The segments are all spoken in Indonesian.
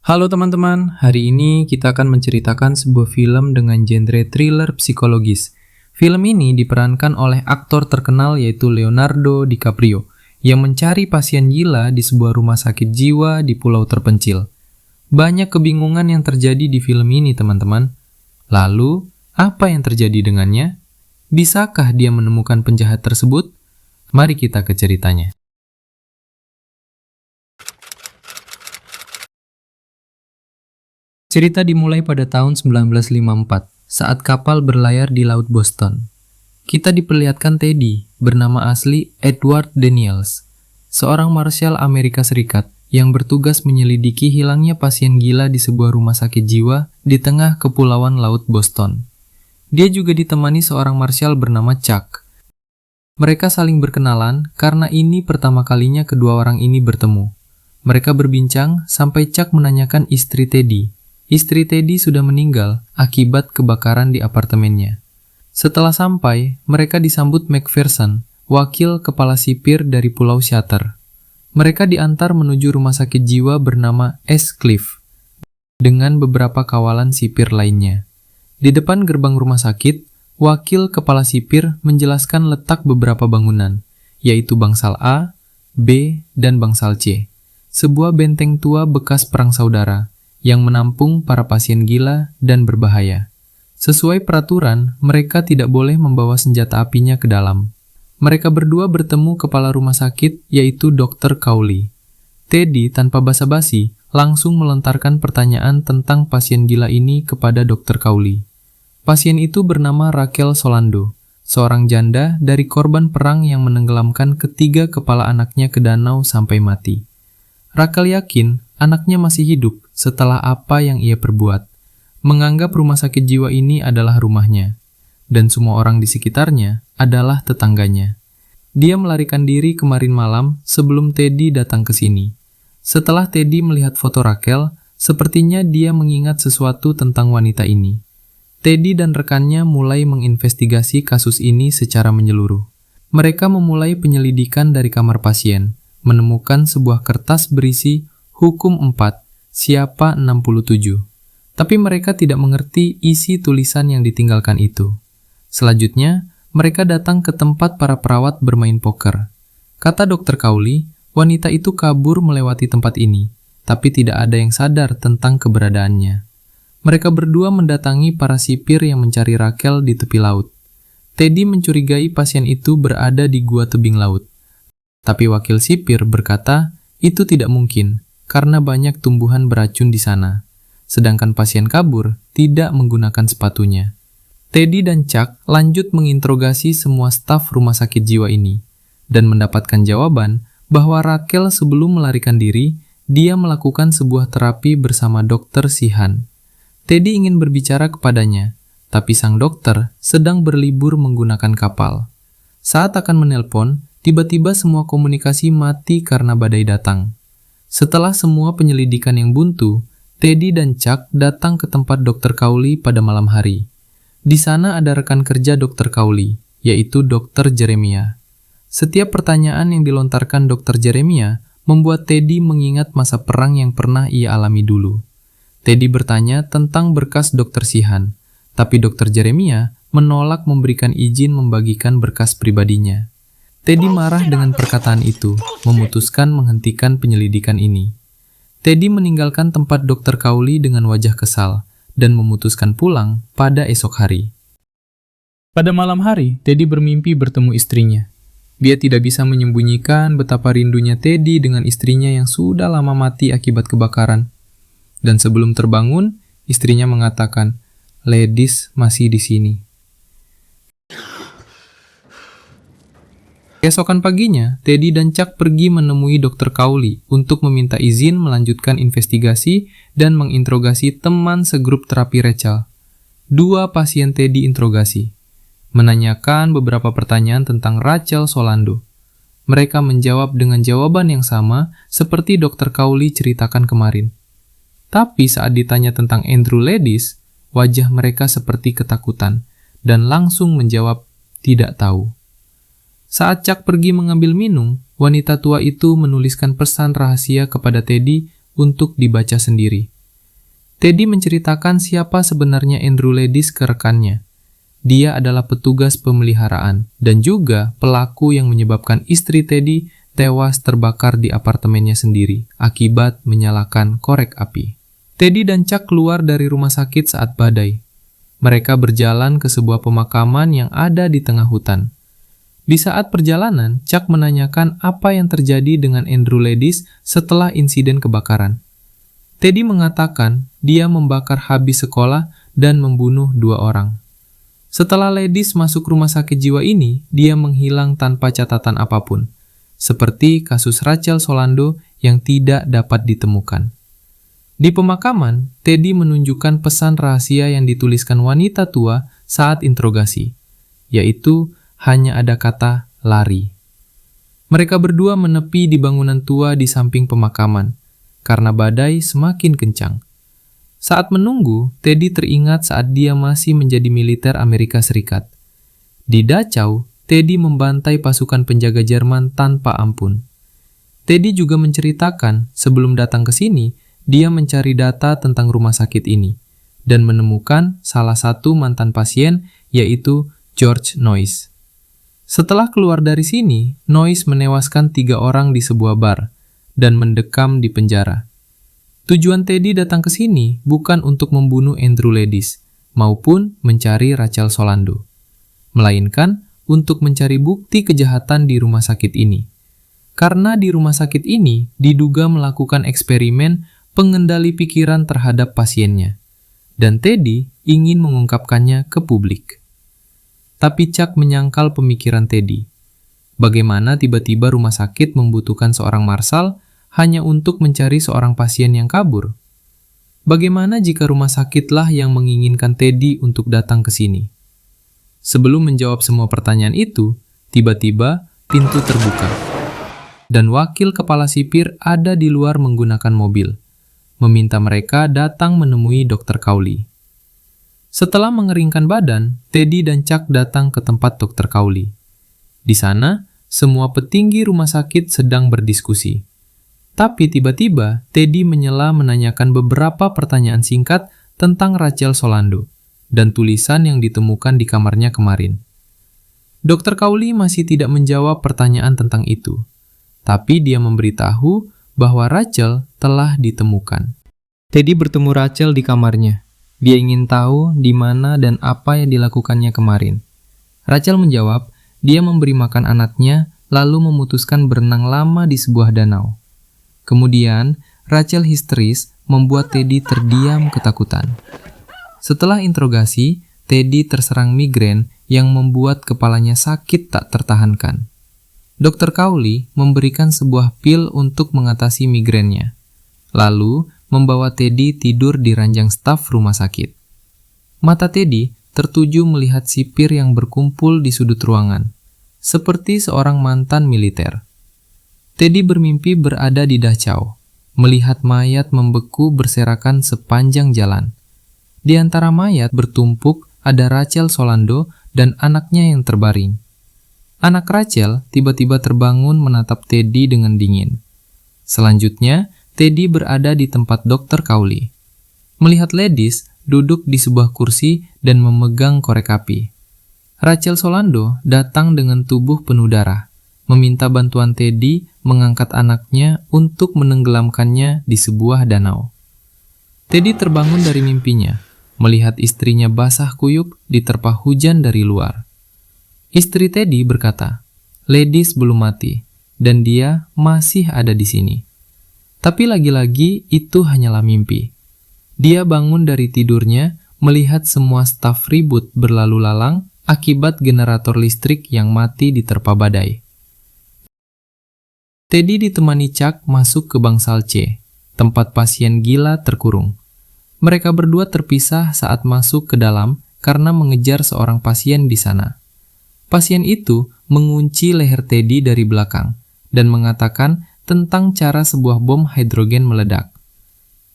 Halo teman-teman, hari ini kita akan menceritakan sebuah film dengan genre thriller psikologis. Film ini diperankan oleh aktor terkenal yaitu Leonardo DiCaprio yang mencari pasien gila di sebuah rumah sakit jiwa di pulau terpencil. Banyak kebingungan yang terjadi di film ini, teman-teman. Lalu, apa yang terjadi dengannya? Bisakah dia menemukan penjahat tersebut? Mari kita ke ceritanya. Cerita dimulai pada tahun 1954, saat kapal berlayar di Laut Boston. Kita diperlihatkan Teddy, bernama asli Edward Daniels, seorang marshal Amerika Serikat yang bertugas menyelidiki hilangnya pasien gila di sebuah rumah sakit jiwa di tengah kepulauan Laut Boston. Dia juga ditemani seorang marshal bernama Chuck. Mereka saling berkenalan karena ini pertama kalinya kedua orang ini bertemu. Mereka berbincang sampai Chuck menanyakan istri Teddy. Istri Teddy sudah meninggal akibat kebakaran di apartemennya. Setelah sampai, mereka disambut McPherson, wakil kepala sipir dari Pulau Shatter. Mereka diantar menuju rumah sakit jiwa bernama S. Cliff, dengan beberapa kawalan sipir lainnya. Di depan gerbang rumah sakit, wakil kepala sipir menjelaskan letak beberapa bangunan, yaitu bangsal A, B, dan bangsal C, sebuah benteng tua bekas perang saudara, yang menampung para pasien gila dan berbahaya. Sesuai peraturan, mereka tidak boleh membawa senjata apinya ke dalam. Mereka berdua bertemu kepala rumah sakit, yaitu Dr. Cowley. Teddy tanpa basa-basi langsung melontarkan pertanyaan tentang pasien gila ini kepada Dr. Cowley. Pasien itu bernama Rachel Solando, seorang janda dari korban perang yang menenggelamkan ketiga kepala anaknya ke danau sampai mati. Rachel yakin anaknya masih hidup setelah apa yang ia perbuat, menganggap rumah sakit jiwa ini adalah rumahnya, dan semua orang di sekitarnya adalah tetangganya. Dia melarikan diri kemarin malam sebelum Teddy datang ke sini. Setelah Teddy melihat foto Rachel, sepertinya dia mengingat sesuatu tentang wanita ini. Teddy dan rekannya mulai menginvestigasi kasus ini secara menyeluruh. Mereka memulai penyelidikan dari kamar pasien, menemukan sebuah kertas berisi Hukum 4, Siapa 67. Tapi mereka tidak mengerti isi tulisan yang ditinggalkan itu. Selanjutnya, mereka datang ke tempat para perawat bermain poker. Kata Dr. Cowley, wanita itu kabur melewati tempat ini, tapi tidak ada yang sadar tentang keberadaannya. Mereka berdua mendatangi para sipir yang mencari Rachel di tepi laut. Teddy mencurigai pasien itu berada di gua tebing laut. Tapi wakil sipir berkata, itu tidak mungkin, karena banyak tumbuhan beracun di sana. Sedangkan pasien kabur tidak menggunakan sepatunya. Teddy dan Chuck lanjut menginterogasi semua staf rumah sakit jiwa ini, dan mendapatkan jawaban bahwa Rachel sebelum melarikan diri, dia melakukan sebuah terapi bersama Dr. Sihan. Teddy ingin berbicara kepadanya, tapi sang dokter sedang berlibur menggunakan kapal. Saat akan menelpon, tiba-tiba semua komunikasi mati karena badai datang. Setelah semua penyelidikan yang buntu, Teddy dan Chuck datang ke tempat Dr. Cowley pada malam hari. Di sana ada rekan kerja Dr. Cowley, yaitu Dr. Jeremiah. Setiap pertanyaan yang dilontarkan Dr. Jeremiah membuat Teddy mengingat masa perang yang pernah ia alami dulu. Teddy bertanya tentang berkas Dr. Sihan, tapi Dr. Jeremiah menolak memberikan izin membagikan berkas pribadinya. Teddy marah dengan perkataan itu, memutuskan menghentikan penyelidikan ini. Teddy meninggalkan tempat Dr. Cowley dengan wajah kesal, dan memutuskan pulang pada esok hari. Pada malam hari, Teddy bermimpi bertemu istrinya. Dia tidak bisa menyembunyikan betapa rindunya Teddy dengan istrinya yang sudah lama mati akibat kebakaran. Dan sebelum terbangun, istrinya mengatakan, "Ladies masih di sini." Keesokan paginya, Teddy dan Chuck pergi menemui Dr. Cowley untuk meminta izin melanjutkan investigasi dan menginterogasi teman segrup terapi Rachel. Dua pasien Teddy interogasi, menanyakan beberapa pertanyaan tentang Rachel Solando. Mereka menjawab dengan jawaban yang sama seperti Dr. Cowley ceritakan kemarin. Tapi saat ditanya tentang Andrew Ladis, wajah mereka seperti ketakutan dan langsung menjawab tidak tahu. Saat Chuck pergi mengambil minum, wanita tua itu menuliskan pesan rahasia kepada Teddy untuk dibaca sendiri. Teddy menceritakan siapa sebenarnya Andrew Ledis ke rekannya. Dia adalah petugas pemeliharaan dan juga pelaku yang menyebabkan istri Teddy tewas terbakar di apartemennya sendiri akibat menyalakan korek api. Teddy dan Chuck keluar dari rumah sakit saat badai. Mereka berjalan ke sebuah pemakaman yang ada di tengah hutan. Di saat perjalanan, Chuck menanyakan apa yang terjadi dengan Andrew Ledis setelah insiden kebakaran. Teddy mengatakan dia membakar habis sekolah dan membunuh 2 orang. Setelah Ledis masuk rumah sakit jiwa ini, dia menghilang tanpa catatan apapun, seperti kasus Rachel Solando yang tidak dapat ditemukan. Di pemakaman, Teddy menunjukkan pesan rahasia yang dituliskan wanita tua saat interogasi, yaitu hanya ada kata lari. Mereka berdua menepi di bangunan tua di samping pemakaman, karena badai semakin kencang. Saat menunggu, Teddy teringat saat dia masih menjadi militer Amerika Serikat. Di Dachau, Teddy membantai pasukan penjaga Jerman tanpa ampun. Teddy juga menceritakan sebelum datang ke sini, dia mencari data tentang rumah sakit ini dan menemukan salah satu mantan pasien, yaitu George Noyce. Setelah keluar dari sini, Noyce menewaskan 3 orang di sebuah bar dan mendekam di penjara. Tujuan Teddy datang ke sini bukan untuk membunuh Andrew Ledis maupun mencari Rachel Solando, melainkan untuk mencari bukti kejahatan di rumah sakit ini. Karena di rumah sakit ini diduga melakukan eksperimen pengendali pikiran terhadap pasiennya, dan Teddy ingin mengungkapkannya ke publik. Tapi Chuck menyangkal pemikiran Teddy. Bagaimana tiba-tiba rumah sakit membutuhkan seorang marshal hanya untuk mencari seorang pasien yang kabur? Bagaimana jika rumah sakitlah yang menginginkan Teddy untuk datang ke sini? Sebelum menjawab semua pertanyaan itu, tiba-tiba pintu terbuka, dan wakil kepala sipir ada di luar menggunakan mobil, meminta mereka datang menemui Dr. Cowley. Setelah mengeringkan badan, Teddy dan Chuck datang ke tempat Dr. Cowley. Di sana, semua petinggi rumah sakit sedang berdiskusi. Tapi tiba-tiba, Teddy menyela menanyakan beberapa pertanyaan singkat tentang Rachel Solando dan tulisan yang ditemukan di kamarnya kemarin. Dr. Cowley masih tidak menjawab pertanyaan tentang itu, tapi dia memberitahu bahwa Rachel telah ditemukan. Teddy bertemu Rachel di kamarnya. Dia ingin tahu di mana dan apa yang dilakukannya kemarin. Rachel menjawab, dia memberi makan anaknya lalu memutuskan berenang lama di sebuah danau. Kemudian, Rachel histeris membuat Teddy terdiam ketakutan. Setelah interogasi, Teddy terserang migrain yang membuat kepalanya sakit tak tertahankan. Dr. Cowley memberikan sebuah pil untuk mengatasi migrainnya, lalu membawa Teddy tidur di ranjang staf rumah sakit. Mata Teddy tertuju melihat sipir yang berkumpul di sudut ruangan, seperti seorang mantan militer. Teddy bermimpi berada di Dachau, melihat mayat membeku berserakan sepanjang jalan. Di antara mayat bertumpuk ada Rachel Solando dan anaknya yang terbaring. Anak Rachel tiba-tiba terbangun menatap Teddy dengan dingin. Selanjutnya, Teddy berada di tempat Dr. Cowley. Melihat Ledis duduk di sebuah kursi dan memegang korek api. Rachel Solando datang dengan tubuh penuh darah, meminta bantuan Teddy mengangkat anaknya untuk menenggelamkannya di sebuah danau. Teddy terbangun dari mimpinya, melihat istrinya basah kuyup diterpa hujan dari luar. Istri Teddy berkata, Ledis belum mati, dan dia masih ada di sini. Tapi lagi-lagi itu hanyalah mimpi. Dia bangun dari tidurnya, melihat semua staf ribut berlalu lalang akibat generator listrik yang mati diterpa badai. Teddy ditemani Chuck masuk ke bangsal C, tempat pasien gila terkurung. Mereka berdua terpisah saat masuk ke dalam karena mengejar seorang pasien di sana. Pasien itu mengunci leher Teddy dari belakang dan mengatakan tentang cara sebuah bom hidrogen meledak.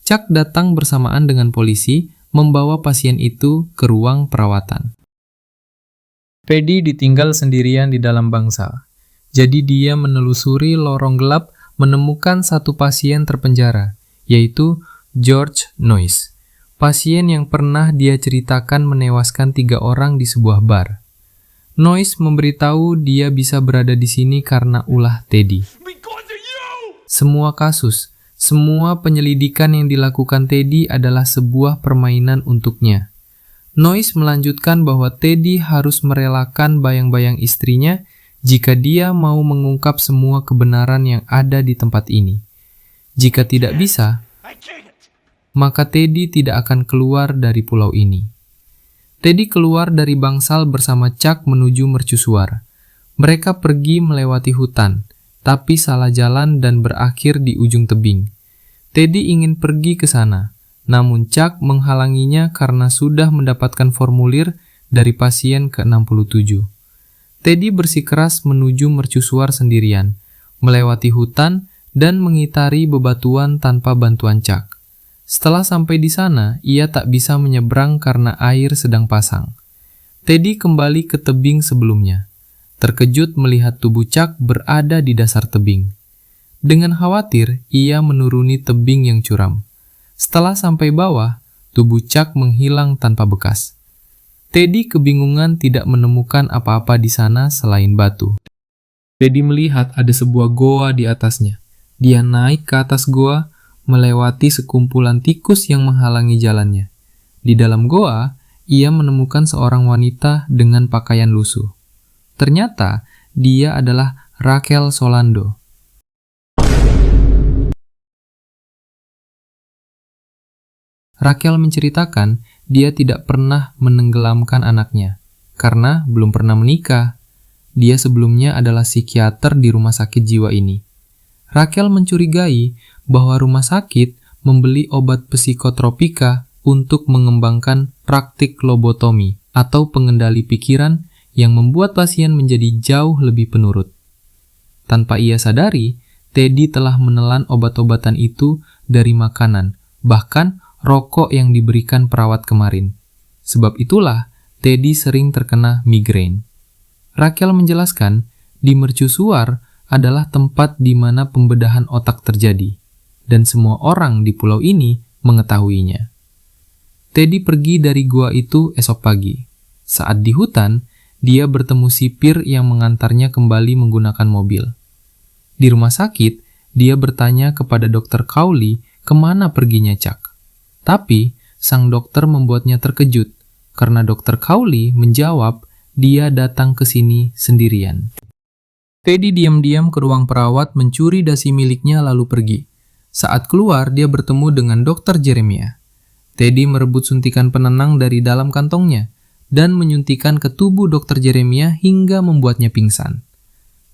Chuck datang bersamaan dengan polisi membawa pasien itu ke ruang perawatan. Teddy ditinggal sendirian di dalam bangsal. Jadi dia menelusuri lorong gelap menemukan satu pasien terpenjara, yaitu George Noyce. pasien yang pernah dia ceritakan menewaskan 3 orang di sebuah bar. Noyce memberitahu dia bisa berada di sini karena ulah Teddy. Semua kasus, semua penyelidikan yang dilakukan Teddy adalah sebuah permainan untuknya. Noyce melanjutkan bahwa Teddy harus merelakan bayang-bayang istrinya jika dia mau mengungkap semua kebenaran yang ada di tempat ini. Jika tidak bisa, maka Teddy tidak akan keluar dari pulau ini. Teddy keluar dari bangsal bersama Chuck menuju mercusuar. Mereka pergi melewati hutan, tapi salah jalan dan berakhir di ujung tebing. Teddy ingin pergi ke sana, namun Chuck menghalanginya karena sudah mendapatkan formulir dari pasien ke-67. Teddy bersikeras menuju mercusuar sendirian, melewati hutan dan mengitari bebatuan tanpa bantuan Chuck. Setelah sampai di sana, ia tak bisa menyeberang karena air sedang pasang. Teddy kembali ke tebing sebelumnya, terkejut melihat tubuh Chuck berada di dasar tebing. Dengan khawatir, ia menuruni tebing yang curam. Setelah sampai bawah, tubuh Chuck menghilang tanpa bekas. Teddy kebingungan tidak menemukan apa-apa di sana selain batu. Teddy melihat ada sebuah goa di atasnya. Dia naik ke atas goa, melewati sekumpulan tikus yang menghalangi jalannya. Di dalam goa, ia menemukan seorang wanita dengan pakaian lusuh. Ternyata, dia adalah Rachel Solando. Rachel menceritakan dia tidak pernah menenggelamkan anaknya karena belum pernah menikah. Dia sebelumnya adalah psikiater di rumah sakit jiwa ini. Rachel mencurigai bahwa rumah sakit membeli obat psikotropika untuk mengembangkan praktik lobotomi atau pengendali pikiran yang membuat pasien menjadi jauh lebih penurut. Tanpa ia sadari, Teddy telah menelan obat-obatan itu dari makanan, bahkan rokok yang diberikan perawat kemarin. Sebab itulah Teddy sering terkena migrain. Rachel menjelaskan, di mercusuar adalah tempat di mana pembedahan otak terjadi, dan semua orang di pulau ini mengetahuinya. Teddy pergi dari gua itu esok pagi. Saat di hutan, dia bertemu sipir yang mengantarnya kembali menggunakan mobil. Di rumah sakit, dia bertanya kepada Dr. Cowley kemana perginya Chuck. Tapi, sang dokter membuatnya terkejut, karena Dr. Cowley menjawab dia datang ke sini sendirian. Teddy diam-diam ke ruang perawat mencuri dasi miliknya lalu pergi. Saat keluar, dia bertemu dengan Dr. Jeremiah. Teddy merebut suntikan penenang dari dalam kantongnya, dan menyuntikkan ke tubuh Dr. Jeremiah hingga membuatnya pingsan.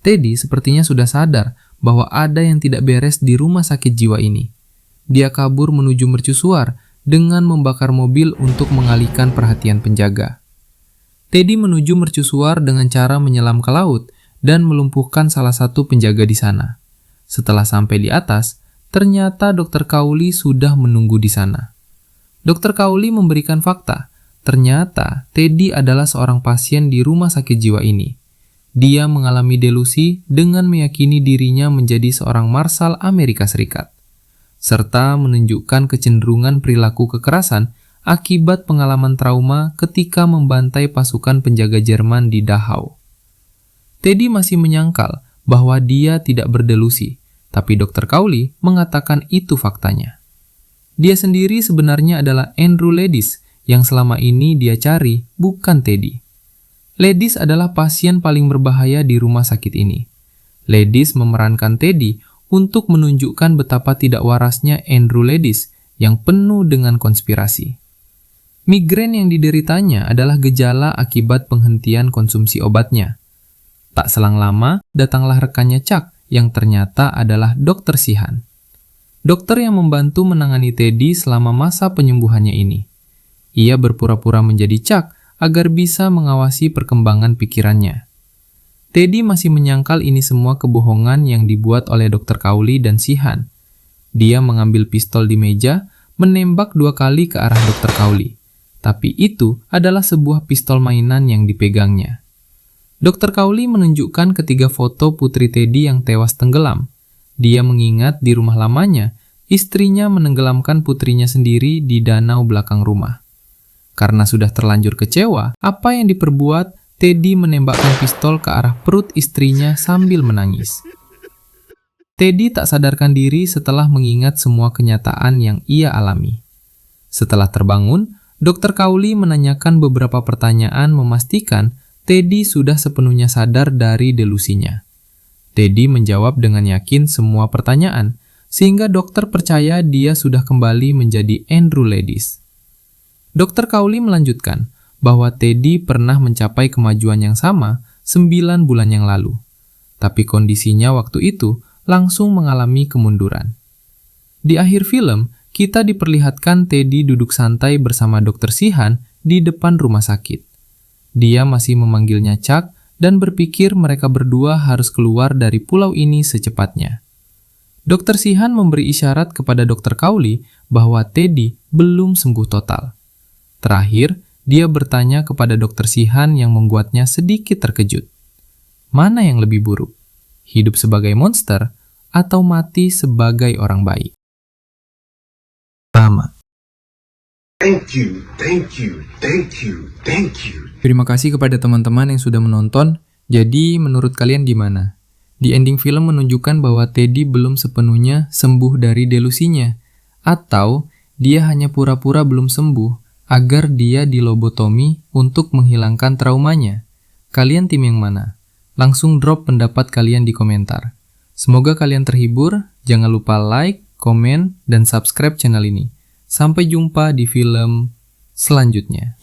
Teddy sepertinya sudah sadar bahwa ada yang tidak beres di rumah sakit jiwa ini. Dia kabur menuju mercusuar dengan membakar mobil untuk mengalihkan perhatian penjaga. Teddy menuju mercusuar dengan cara menyelam ke laut dan melumpuhkan salah satu penjaga di sana. Setelah sampai di atas, ternyata Dr. Cowley sudah menunggu di sana. Dr. Cowley memberikan fakta. Ternyata Teddy adalah seorang pasien di rumah sakit jiwa ini. Dia mengalami delusi dengan meyakini dirinya menjadi seorang Marshal Amerika Serikat, serta menunjukkan kecenderungan perilaku kekerasan akibat pengalaman trauma ketika membantai pasukan penjaga Jerman di Dachau. Teddy masih menyangkal bahwa dia tidak berdelusi, tapi Dr. Cowley mengatakan itu faktanya. Dia sendiri sebenarnya adalah Andrew Ledis yang selama ini dia cari, bukan Teddy. Ledis adalah pasien paling berbahaya di rumah sakit ini. Ledis memerankan Teddy untuk menunjukkan betapa tidak warasnya Andrew Ledis yang penuh dengan konspirasi. Migrain yang dideritanya adalah gejala akibat penghentian konsumsi obatnya. Tak selang lama, datanglah rekannya Chuck yang ternyata adalah Dr. Sheehan. Dokter yang membantu menangani Teddy selama masa penyembuhannya ini. Ia berpura-pura menjadi Chuck agar bisa mengawasi perkembangan pikirannya. Teddy masih menyangkal ini semua kebohongan yang dibuat oleh Dr. Cowley dan Sheehan. Dia mengambil pistol di meja, menembak 2 kali ke arah Dr. Cowley. Tapi itu adalah sebuah pistol mainan yang dipegangnya. Dr. Cowley menunjukkan ketiga foto putri Teddy yang tewas tenggelam. Dia mengingat di rumah lamanya istrinya menenggelamkan putrinya sendiri di danau belakang rumah. Karena sudah terlanjur kecewa, apa yang diperbuat, Teddy menembakkan pistol ke arah perut istrinya sambil menangis. Teddy tak sadarkan diri setelah mengingat semua kenyataan yang ia alami. Setelah terbangun, Dr. Cowley menanyakan beberapa pertanyaan memastikan Teddy sudah sepenuhnya sadar dari delusinya. Teddy menjawab dengan yakin semua pertanyaan, sehingga dokter percaya dia sudah kembali menjadi Andrew Ladis. Dr. Cowley melanjutkan bahwa Teddy pernah mencapai kemajuan yang sama 9 bulan yang lalu, tapi kondisinya waktu itu langsung mengalami kemunduran. Di akhir film, kita diperlihatkan Teddy duduk santai bersama Dr. Sheehan di depan rumah sakit. Dia masih memanggilnya Chuck dan berpikir mereka berdua harus keluar dari pulau ini secepatnya. Dr. Sheehan memberi isyarat kepada Dr. Cowley bahwa Teddy belum sembuh total. Terakhir, dia bertanya kepada Dr. Sheehan yang membuatnya sedikit terkejut. Mana yang lebih buruk? Hidup sebagai monster atau mati sebagai orang baik? Pertama. Thank you, thank you, thank you, thank you. Terima kasih kepada teman-teman yang sudah menonton. Jadi, menurut kalian gimana? Di ending film menunjukkan bahwa Teddy belum sepenuhnya sembuh dari delusinya, atau dia hanya pura-pura belum sembuh agar dia dilobotomi untuk menghilangkan traumanya. Kalian tim yang mana? Langsung drop pendapat kalian di komentar. Semoga kalian terhibur. Jangan lupa like, komen, dan subscribe channel ini. Sampai jumpa di film selanjutnya.